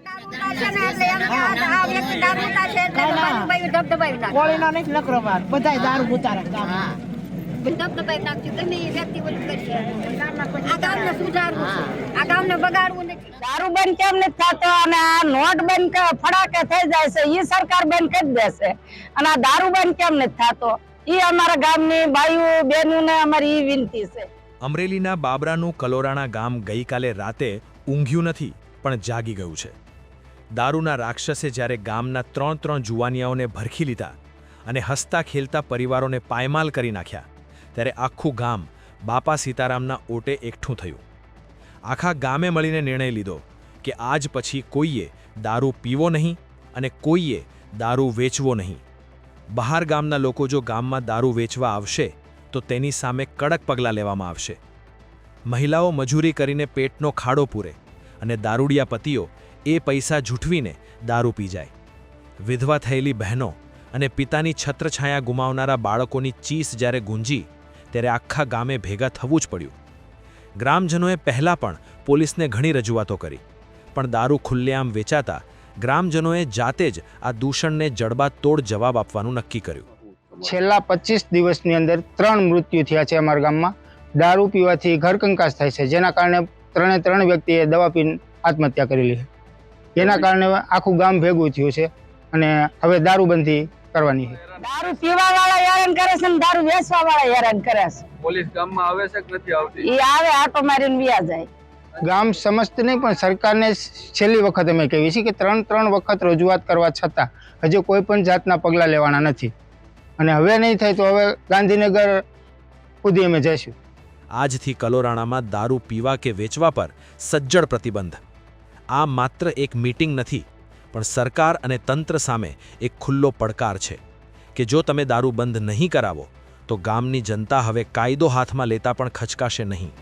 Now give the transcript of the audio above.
દારૂ બંધ કેમ નથી થતો અને આ નોટ બંધ ફડાકે થઈ જાય છે એ સરકાર બંધ કરી દેશે અને આ દારૂ બંધ કેમ નથી થતો એ અમારા ગામની ભાઈઓ બહેનોને અમારી ઈ વિનંતી છે। અમરેલીના બાબરાનું કલોરાણા ગામ ગઈકાલે રાતે ઊંઘ્યું નથી પણ જાગી ગયું છે। દારૂના રાક્ષસે જ્યારે ગામના 3 જુવાનિયાઓને ભરખી લીધા અને હસતા ખેલતા પરિવારોને પાયમાલ કરી નાખ્યા ત્યારે આખું ગામ બાપા સીતારામના ઓટે એકઠું થયું। આખા ગામે મળીને નિર્ણય લીધો કે આજ પછી કોઈએ દારૂ પીવો નહીં અને કોઈએ દારૂ વેચવો નહીં। બહાર ગામના લોકો જો ગામમાં દારૂ વેચવા આવશે તો તેની સામે કડક પગલાં લેવામાં આવશે। મહિલાઓ મજૂરી કરીને પેટનો ખાડો પૂરે અને દારૂડિયા પતિઓ એ પૈસા ઝૂંટવીને દારૂ પી જાય। વિધવા થયેલી બહેનો અને પિતાની છત્રછાયા ગુમાવનારા બાળકોની ચીસ જ્યારે ગુંજી ત્યારે આખા ગામે ભેગા થવું જ પડ્યું। ગ્રામજનોએ પહેલાં પણ પોલીસને ઘણી રજૂઆતો કરી પણ દારૂ ખુલ્લેઆમ વેચાતા ગ્રામજનોએ જાતે જ આ દૂષણને જડબાતોડ જવાબ આપવાનું નક્કી કર્યું। છેલ્લા 25 દિવસની અંદર 3 મૃત્યુ થયા છે અમારા ગામમાં। દારૂ પીવાથી ઘરકંકાસ થાય છે જેના કારણે 3 વ્યક્તિએ દવા પીને આત્મહત્યા કરેલી છે। જેના કારણે આખું ગામ ભેગું થયું છે અને હવે દારૂબંધી કરવાની છે। દારૂ પીવા વાળા હેરાન કરે છે અને દારૂ વેચવા વાળા હેરાન કરે છે। પોલીસ ગામમાં આવે છે કે નથી આવતી? એ આવે આટો મારીને વ્યા જાય। ગામ સમસ્ત નહીં પણ સરકારને છેલ્લી વખત અમે કહીએ છીએ કે 3 વખત રજૂઆત કરવા છતાં હજી કોઈ પણ જાતના પગલાં લેવાના નથી અને હવે નહીં થાય તો હવે ગાંધીનગર સુધી અમે જઈશું। આજથી કલોરાણામાં દારૂ પીવા કે વેચવા પર સજ્જડ પ્રતિબંધ। આ માત્ર એક મીટિંગ નથી પણ સરકાર અને તંત્ર સામે એક ખુલ્લો પડકાર છે કે જો તમે દારૂ બંધ નહીં કરાવો તો ગામની જનતા હવે કાયદો હાથમાં લેતા પણ ખચકાશે નહીં।